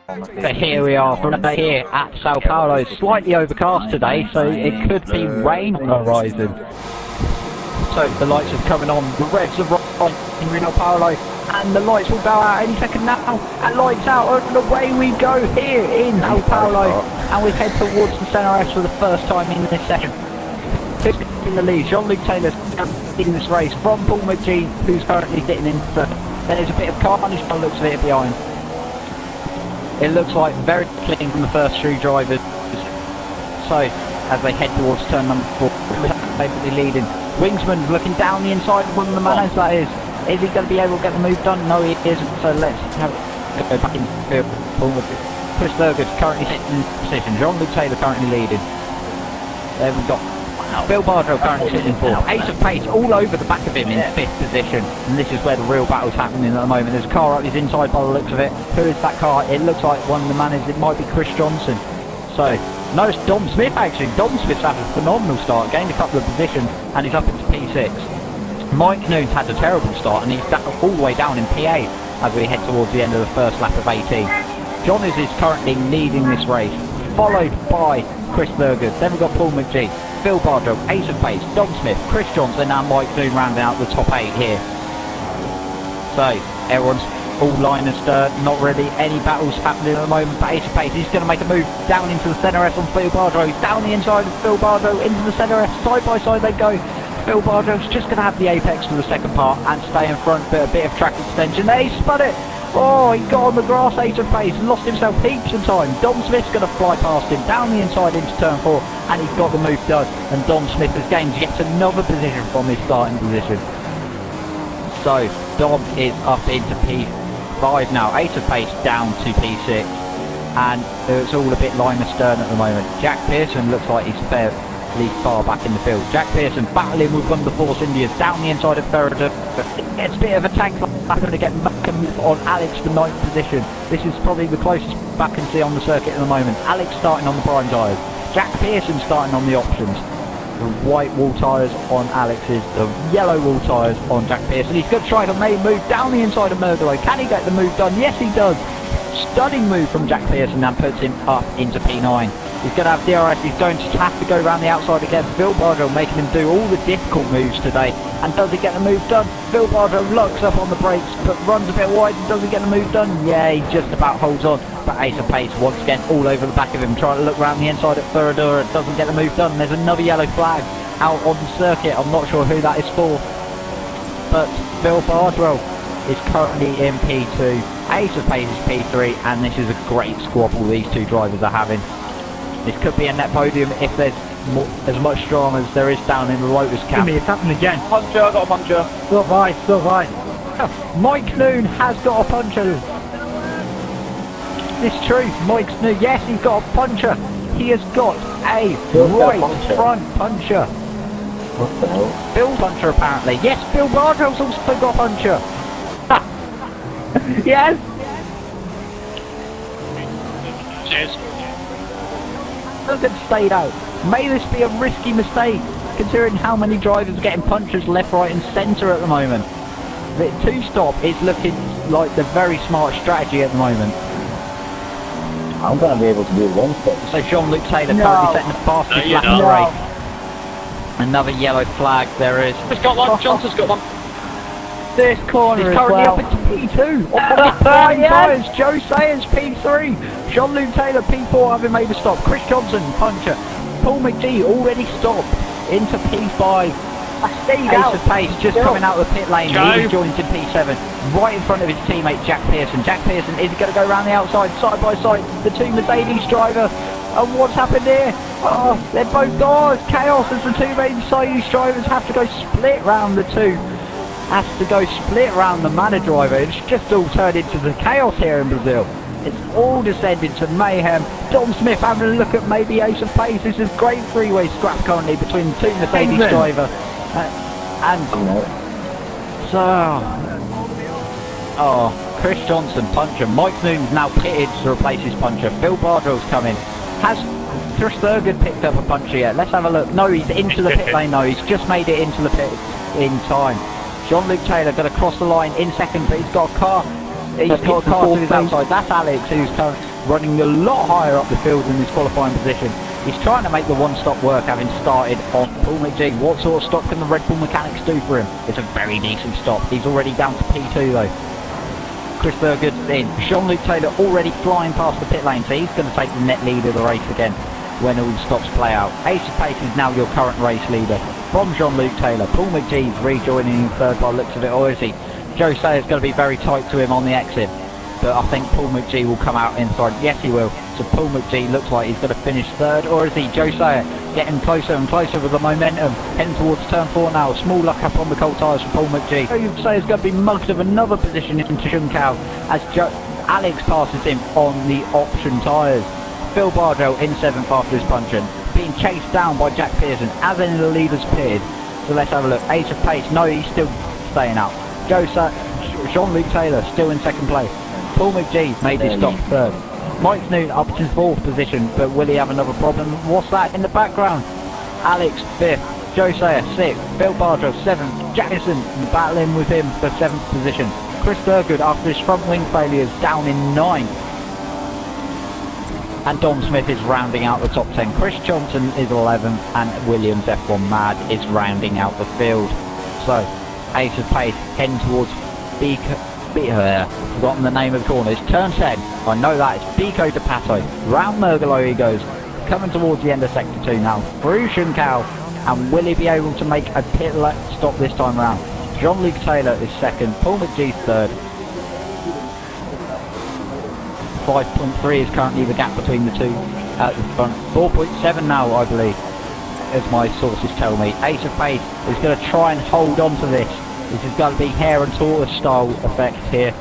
So here we are, here at Sao Paulo. Slightly overcast today, so it could be rain on the horizon. So the lights are coming on, the reds are on in Sao Paulo, and the lights will go out any second now. And lights out, and away we go here in Sao Paulo, and we head towards the centre S for the first time in this session. Who's in the lead? Jean-Luc Taylor's in this race from Paul McGee, who's currently sitting in third. There's a bit of carnage by the looks of it behind. It looks like very clean from the first three drivers. So, as they head towards turn number 4, basically leading. Wingsman looking down the inside of one of the manos, that is. Is he going to be able to get the move done? No, he isn't. So let's have go back in field. Chris Berger's currently sitting in position. Jean-Luc Taylor currently leading. There we've got Bill Bardrow currently sitting in 4th. Ace of Pace all over the back of him in 5th position. And this is where the real battle's happening at the moment. There's a car up his inside by the looks of it. Who is that car? It looks like one of the managers. It might be Chris Johnson. So, no, it's Dom Smith actually. Dom Smith's had a phenomenal start. Gained a couple of positions and he's up into P6. Mike Noon's had a terrible start and he's all the way down in P8 as we head towards the end of the first lap of 18. John is currently leading this race, followed by Chris Berger. Then we've got Paul McGee, Phil Bardrow, Ace of Pace, Dom Smith, Chris Johnson and Mike Noon rounding out the top 8 here. So, everyone's all line and stern, not really any battles happening at the moment, but Ace of Pace, he's going to make a move down into the centre S on Phil Bardrow, down the inside of Phil Bardrow, into the centre S, side by side they go. Phil Bardrow's just going to have the apex for the second part and stay in front, but a bit of track extension. There, he spun it! Oh, he got on the grass, Ace of Pace, lost himself heaps of time. Dom Smith's going to fly past him, down the inside into turn 4, and he's got the move done. And Dom Smith has gained yet another position from his starting position. So, Dom is up into P5 now, Ace of Pace down to P6. And it's all a bit line astern at the moment. Jack Pearson looks like he's fairly far back in the field. Jack Pearson battling with one of the Force Indians down the inside of Ferrada. It's a bit of a tank lap to get back and move on Alex the 9th position. This is probably the closest back can see on the circuit at the moment. Alex starting on the prime tyres. Jack Pearson starting on the options. The white wall tyres on Alex's, the yellow wall tyres on Jack Pearson. He's going to try to move down the inside of Murgalo. Can he get the move done? Yes, he does. Stunning move from Jack Pearson and puts him up into P9. He's going to have DRS, he's going to have to go around the outside again. Phil Bardrow making him do all the difficult moves today. And does he get the move done? Phil Bardrow locks up on the brakes, but runs a bit wide and doesn't get the move done. Yeah, he just about holds on. But Ace of Pace once again all over the back of him, trying to look around the inside of Ferradura. Doesn't get the move done. There's another yellow flag out on the circuit. I'm not sure who that is for. But Phil Bardrow is currently in P2. Ace of Pace is P3, and this is a great squabble these two drivers are having. This could be a net podium if there's as much strong as there is down in the Lotus camp. It's happening again. Puncher, I got a puncher. So right. Mike Noon has got a puncher. It's true, Mike Noon, yes, he's got a puncher. He has got a right front puncher. What the hell? Bill puncher apparently. Yes, Bill Bardrow's also got a puncher. Yes. Cheers. Look at stayed out. May this be a risky mistake, considering how many drivers are getting punches left, right and centre at the moment. The 2-stop is looking like the very smart strategy at the moment. I'm going to be able to do 1-stop. So Jean-Luc Taylor currently setting the fastest lap in the race. Another yellow flag there is. He's got one, Johnson's got one. This corner He's as currently well. up into P2. Prime tyres, Joe Sayers P3. Jean-Luc Taylor P4 having made a stop. Chris Johnson puncher. Paul McGee already stopped into P5. Ace of Pace just coming out of the pit lane. He was joined in P7 right in front of his teammate Jack Pearson. Jack Pearson is going to go around the outside side by side. The two Mercedes driver. And what's happened here? Oh, they're both gone. Chaos as the two Mercedes drivers have to go split round the two. Has to go split around the manor driver. It's just all turned into the chaos here in Brazil. It's all descended to mayhem. Dom Smith having a look at maybe Ace of Pace. This is great three-way scrap currently between the two Mercedes driver Chris Johnson puncher. Mike Noon's now pitted to replace his puncher. Phil Bardrow's coming. Has Chris Bergen picked up a puncher yet? Let's have a look. No, he's into the pit lane. No, he's just made it into the pit in time. Jean-Luc Taylor going to cross the line in second, but he's got a car. He's got a car to his outside. That's Alex who's running a lot higher up the field in his qualifying position. He's trying to make the one-stop work, having started on Paul McGee. What sort of stop can the Red Bull mechanics do for him? It's a very decent stop. He's already down to P2 though. Chris Thurgood in. Jean-Luc Taylor already flying past the pit lane, so he's going to take the net lead of the race again when all the stops play out. Ace of Pace is now your current race leader from Jean-Luc Taylor. Paul McGee's rejoining in third by the looks of it, or is he? Joe Sayer's going to be very tight to him on the exit, but I think Paul McGee will come out inside. Yes, he will. So Paul McGee looks like he's going to finish third, or is he? Joe Sayer getting closer and closer with the momentum, heading towards turn 4 now. Small luck up on the cold tyres for Paul McGee. Joe Sayer's going to be mugged of another position into Juncal as Alex passes him on the option tyres. Phil Bardell in 7th after his punch-in, being chased down by Jack Pearson as any of the leaders appeared. So let's have a look. Ace of Pace, no, he's still staying out. Jean-Luc Taylor still in 2nd place. Paul McGee made his stop 3rd. Mike Newton up to 4th position, but will he have another problem? What's that in the background? Alex 5th, Joe Sayer 6th, Phil Bardell 7th, Jackson battling with him for 7th position. Chris Thurgood after his front wing failures down in 9th. And Dom Smith is rounding out the top 10. Chris Johnson is 11th, and Williams F1 Mad is rounding out the field. So, Ace of Pace heading towards forgotten the name of the corner. It's turn 10. I know that. It's Bico de Pato. Round Mergolo he goes. Coming towards the end of sector 2 now. Through Juncal. And will he be able to make a pit stop this time round? Jean-Luc Taylor is 2nd. Paul McGee's 3rd. 5.3 is currently the gap between the two at the front. 4.7 now, I believe, as my sources tell me. Ace of Pace is going to try and hold on to this. This is going to be hare and tortoise style effect here.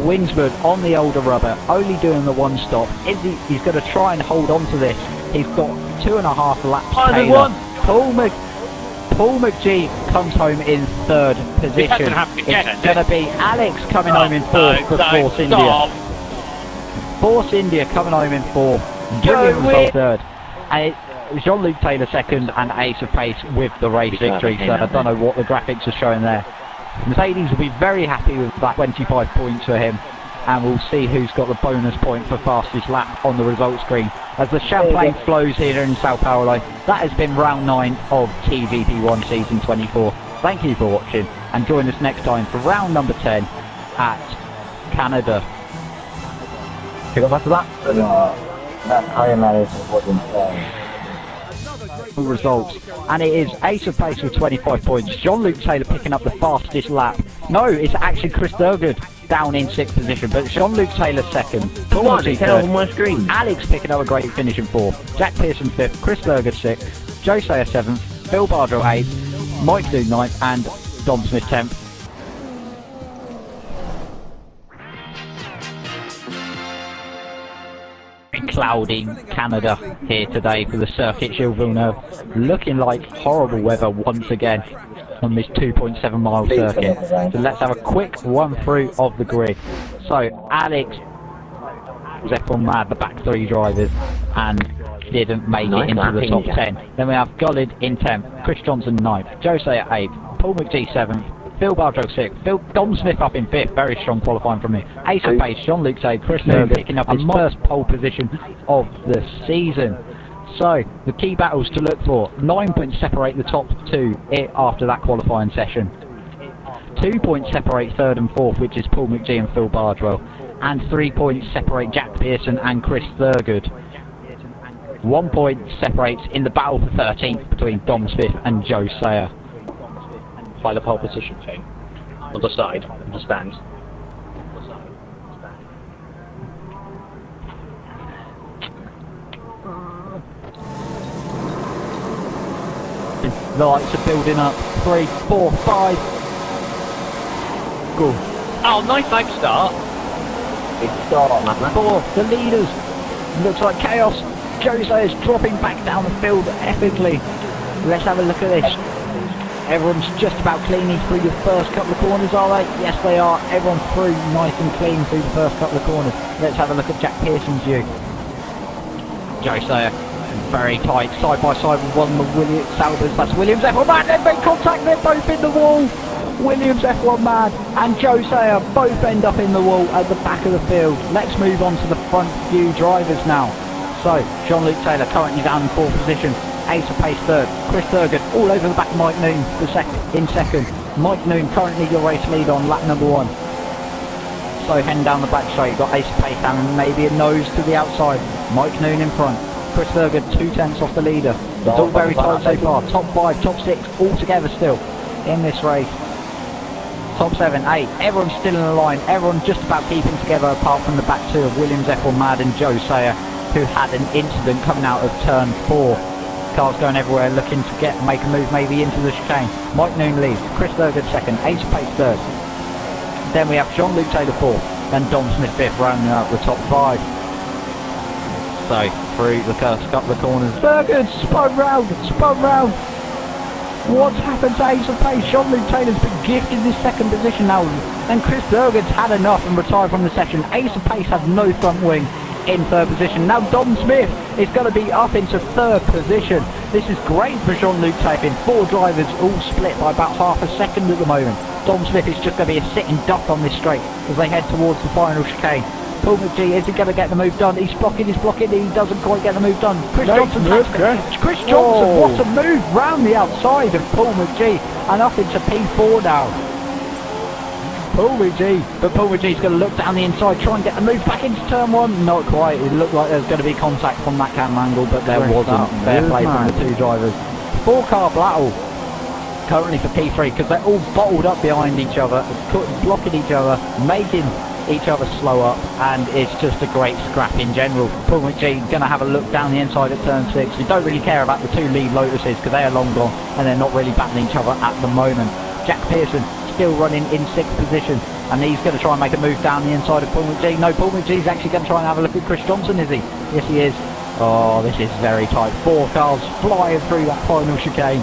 Winsford on the older rubber, only doing the one stop. He's going to try and hold on to this. He's got 2.5 laps. Taylor. Paul McGee comes home in 3rd position. It's going to be Alex coming home in 4th for Force India. Force India coming home in 4th. Williams 3rd. And Jean-Luc Taylor 2nd, and Ace of Pace with the race victory. So I don't know what the graphics are showing there. Mercedes will be very happy with that 25 points for him, and we'll see who's got the bonus point for fastest lap on the results screen as the champagne flows here in Sao Paulo. That has been round 9 of TGP1 season 24. Thank you for watching, and join us next time for round number 10 at Canada. Pick up after that. That higher management wasn't results, and it is Ace of Pace with 25 points. Jean-Luc Taylor picking up the fastest lap. No, it's actually Chris Thurgood down in 6th position, but Jean-Luc Taylor 2nd. Come on, it's on my screen. Alex picking up a great finish in 4th. Jack Pearson 5th, Chris Thurgood 6th, Joe Sayer 7th, Phil Bardell 8th, Mike Newton 9th, and Dom Smith 10th. Cloudy Canada here today for the Circuit Gilles Villeneuve, looking like horrible weather once again on this 2.7 mile circuit. So let's have a quick run through of the grid. So Alex was F1 Mad, the back 3 drivers, and didn't make it into the top 10. Then we have Gullid in 10th, Chris Johnson 9th, Joe Sayer 8th, Paul McGee 7th, Phil Bardell 6th, Dom Smith up in 5th, very strong qualifying from me. Ace of Pace, Jean-Luc Taylor, Chris Newton picking up his first pole position of the season. So, the key battles to look for: 9 points separate the top 2 after that qualifying session. 2 points separate 3rd and 4th, which is Paul McGee and Phil Bardwell. And 3 points separate Jack Pearson and Chris Thurgood. 1 point separates in the battle for 13th between Dom Smith and Joe Sayer. By the pole position thing. On the side, on the stands. The lights are building up. 3, 4, 5. Go. Oh, nice lap start. It's start, man. 4, the leaders. Looks like chaos. Joe Sayer's dropping back down the field epically. Let's have a look at this. Everyone's just about cleanly through the first couple of corners, are they? Yes, they are. Everyone through nice and clean through the first couple of corners. Let's have a look at Jack Pearson's view. Joe Sayer, very tight, side by side with one of the Saubers. That's Williams. F1 Man, they've made contact. They're both in the wall. Williams F1 Mad and Joe Sayer both end up in the wall at the back of the field. Let's move on to the front few drivers now. So, Jean-Luc Taylor currently down in 4th position. Ace of Pace 3rd. Chris Thurgood all over the back of Mike Noon in 2nd. Mike Noon currently your race lead on lap number 1. So heading down the back straight, you've got Ace of Pace and maybe a nose to the outside. Mike Noon in front. Chris Thurgood 2/10 off the leader. It's all very tight so far. Top 5, top 6 all together still in this race. Top 7, 8. Everyone's still in the line. Everyone's just about keeping together apart from the back 2 of Williams F1 Mad and Joe Sayer, who had an incident coming out of turn 4. Cars going everywhere looking to make a move maybe into the chicane. Mike Noon leads. Chris Thurgood 2nd. Ace of Pace 3rd. Then we have Jean-Luc Taylor 4th and Dom Smith 5th rounding out the top 5. So through the first couple of corners. Thurgood spun round. What's happened to Ace of Pace? Jean-Luc Taylor's been gifted this 2nd position now, and Chris Thurgood's had enough and retired from the session. Ace of Pace has no front wing in 3rd position. Now Dom Smith is going to be up into 3rd position. This is great for Jean-Luc Taylor. 4 drivers all split by about half a second at the moment. Dom Smith is just going to be a sitting duck on this straight as they head towards the final chicane. Paul McGee, is he going to get the move done? He's blocking, he doesn't quite get the move done. Chris Johnson, what a move round the outside of Paul McGee and up into P4 now. Paul McGee's going to look down the inside, try and get the move back into turn 1. Not quite, it looked like there was going to be contact from that camera angle, but there wasn't. Fair play from the 2 drivers. 4-car battle currently for P3 because they're all bottled up behind each other, blocking each other, making each other slow up, and it's just a great scrap in general. Paul McGee going to have a look down the inside at turn 6. We don't really care about the 2 lead Lotuses because they are long gone and they're not really battling each other at the moment. Jack Pearson still running in 6th position, and he's going to try and make a move down the inside of Paul McGee. No, Paul McGee's actually going to try and have a look at Chris Johnson, is he? Yes, he is. Oh, this is very tight. 4 cars flying through that final chicane.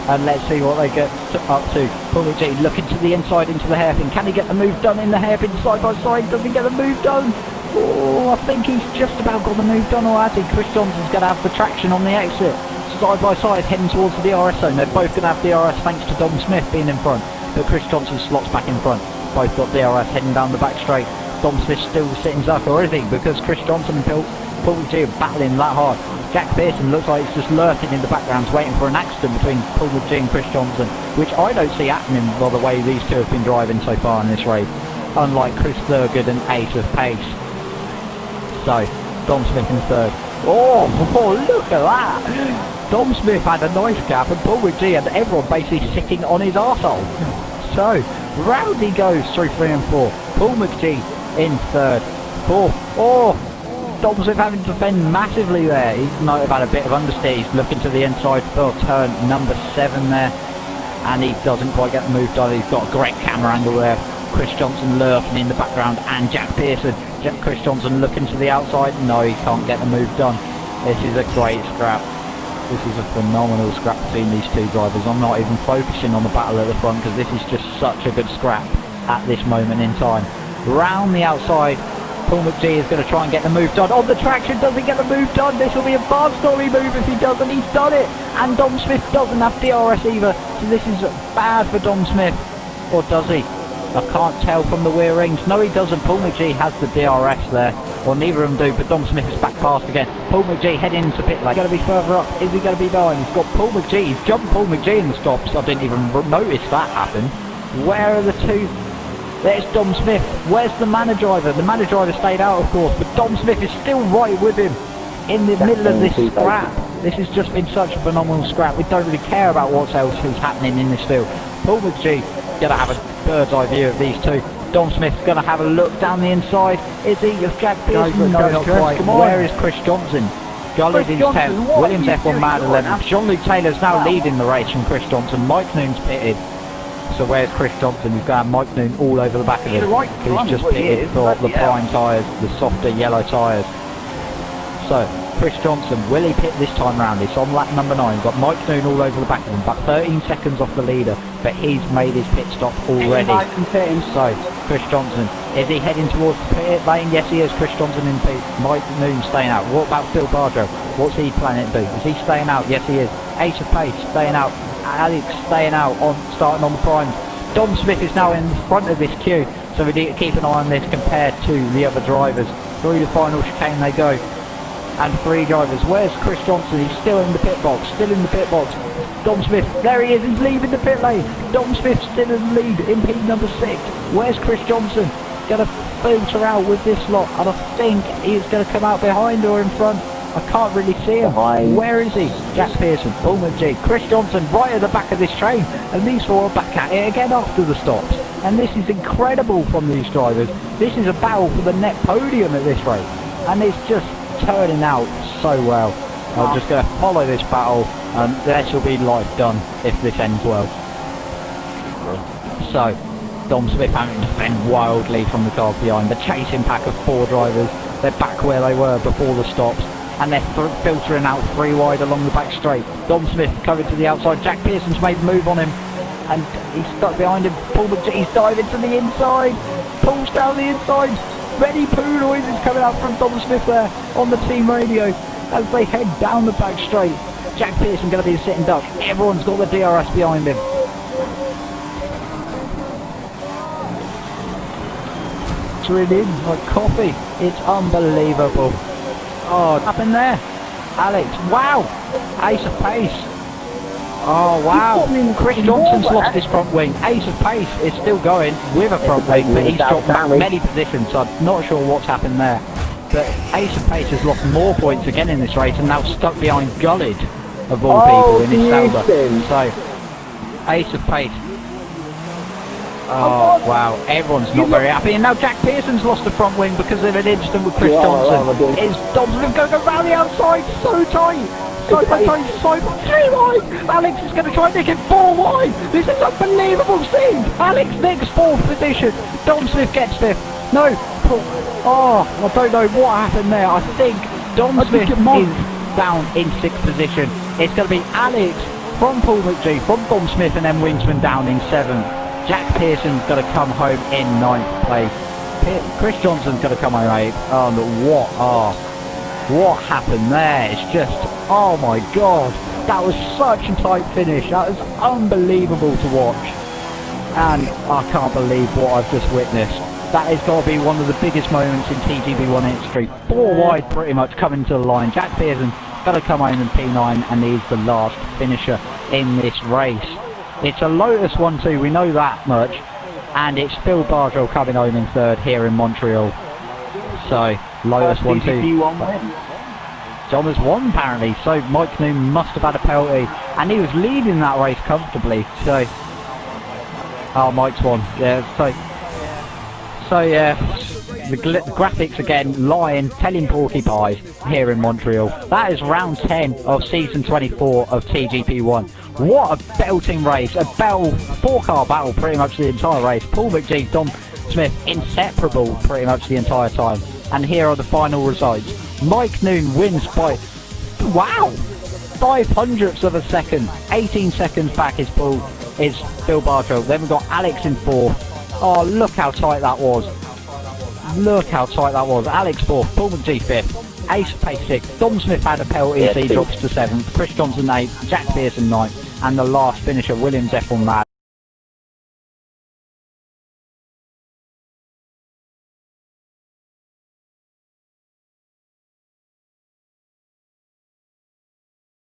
And let's see what they get up to. Paul McGee looking to the inside into the hairpin. Can he get the move done in the hairpin side by side? Does he get the move done? Oh, I think he's just about got the move done, or has he? Chris Johnson's going to have the traction on the exit. Side by side heading towards the DRS zone. They're both going to have DRS thanks to Dom Smith being in front. But Chris Johnson slots back in front. Both got DRS heading down the back straight. Dom Smith still sitting duck, or is he? Because Chris Johnson and Paul McGee are battling that hard. Jack Pearson looks like he's just lurking in the background waiting for an accident between Paul McGee and Chris Johnson, which I don't see happening by the way these 2 have been driving so far in this race, unlike Chris Thurgood and Ace of Pace. So, Dom Smith in 3rd. Oh, look at that! Dom Smith had a nice gap and Paul McGee and everyone basically sitting on his arsehole. So, round he goes through 3 and 4. Paul McGee in 3rd. 4th. Oh! Dom Smith having to defend massively there. He might have had a bit of understeer. He's looking to the inside for turn number 7 there. And he doesn't quite get the move done. He's got a great camera angle there. Chris Johnson lurking in the background and Jack Pearson. Chris Johnson looking to the outside. No, he can't get the move done. This is a great scrap. This is a phenomenal scrap between these 2 drivers. I'm not even focusing on the battle at the front because this is just such a good scrap at this moment in time. Round the outside, Paul McGee is going to try and get the move done. On the traction, does he get the move done? This will be a barnstormy move if he doesn't. He's done it! And Dom Smith doesn't have DRS either. So this is bad for Dom Smith. Or does he? I can't tell from the rear rings. No, he doesn't. Paul McGee has the DRS there. Or neither of them do, but Dom Smith is back past again. Paul McGee heading into pit lane. He's going to be further up. Is he going to be behind? He's got Paul McGee. He's jumped Paul McGee in the stops. I didn't even notice that happen. Where are the 2? There's Dom Smith. Where's the manor driver? The manor driver stayed out, of course, but Dom Smith is still right with him in the middle of this scrap. This has just been such a phenomenal scrap. We don't really care about what else is happening in this field. Paul McGee going to have a bird's eye view of these 2. Dom Smith's going to have a look down the inside. Is he? Is Jack Pearson? No, not quite. Where is Chris Johnson? Gullied is 10th. Williams F1 Mad 11th. Jean-Luc Taylor's now leading the race from Chris Johnson. Mike Noon's pitted. So where's Chris Johnson? He's got Mike Noon all over the back of him. He's just pitted for the prime tyres, the softer yellow tyres. So, Chris Johnson, will he pit this time round? It's on lap number 9. He's got Mike Noon all over the back of him, about 13 seconds off the leader, but he's made his pit stop already. So, Chris Johnson, is he heading towards the pit lane? Yes, he is. Chris Johnson in pit. Mike Noon staying out. What about Phil Bardrow? What's he planning to do? Is he staying out? Yes, he is. Ace of Pace staying out. Alex staying out on starting on the prime. Dom Smith is now in front of this queue, so we need to keep an eye on this compared to the other drivers. Through the final chicane they go, and 3 drivers. Where's Chris Johnson? He's still in the pit box, Dom Smith, there he is, he's leaving the pit lane. Dom Smith still in the lead in P number 6. Where's Chris Johnson? Gonna filter out with this lot, and I think he's gonna come out behind or in front. I can't really see him. Behind. Where is he? Jack Pearson, Paul McGee, Chris Johnson right at the back of this train, and these 4 are back at it again after the stops. And this is incredible from these drivers. This is a battle for the net podium at this rate, and it's just turning out so well. I'm just going to follow this battle, and this will be life done if this ends well. So, Dom Smith having to defend wildly from the car behind. The chasing pack of 4 drivers, they're back where they were before the stops, and they're filtering out 3 wide along the back straight. Dom Smith coming to the outside. Jack Pearson's made a move on him, and he's stuck behind him. Paul McGee's diving to the inside, pulls down the inside. Ready poo noises coming out from Dom Smith there on the team radio as they head down the back straight. Jack Pearson going to be a sitting duck. Everyone's got the DRS behind him. In like coffee. It's unbelievable. Oh, what happened there? Alex, wow! Ace of pace. Oh wow! Chris Johnson's lost his front wing. Ace of pace is still going with a front wing, but he's dropped back many positions, so I'm not sure what's happened there. But Ace of pace has lost more points again in this race and now stuck behind Gullid, of all people, in his Sauber. So, Ace of pace. Oh wow, everyone's not very happy, and now Jack Pearson's lost the front wing because of an incident with Chris Johnson. Is Dom Smith going to go round the outside? So tight! So tight, so 3 wide! Alex is going to try and nick it 4 wide! This is unbelievable scene! Alex nicks 4th position, Dom Smith gets 5th. No! Oh, I don't know what happened there. I think Dom Smith is down in 6th position. It's going to be Alex from Paul McGee, from Dom Smith, and then Winsman down in 7th. Jack Pearson's got to come home in 9th place. Chris Johnson's got to come home 8th. What happened there? It's just, oh my god, that was such a tight finish. That was unbelievable to watch, and I can't believe what I've just witnessed. That has got to be one of the biggest moments in TGP1 history. 4 wide pretty much coming to the line. Jack Pearson got to come home in P9, and he's the last finisher in this race. It's a Lotus 1-2, we know that much, and it's Phil Bardrell coming home in 3rd here in Montreal. So, Lotus 1-2. John has won apparently, so Mike Noon must have had a penalty, and he was leading that race comfortably, so... Oh, Mike's won, yeah, so yeah, the graphics again, lying, telling porcupines here in Montreal. That is round 10 of season 24 of TGP1. What a belting race, a 4-car battle pretty much the entire race. Paul McGee, Dom Smith, inseparable pretty much the entire time. And here are the final results. Mike Noon wins by, wow, 5/100ths of a second. 18 seconds back is Phil Bardrell. Then we've got Alex in 4th. Oh, look how tight that was. Look how tight that was. Alex 4th, Paul McGee 5th, Ace of pace 6th, Dom Smith had a penalty, so he drops to 7th, Chris Johnson 8th, Jack Pearson 9th, and the last finisher, Williams F1 Mad.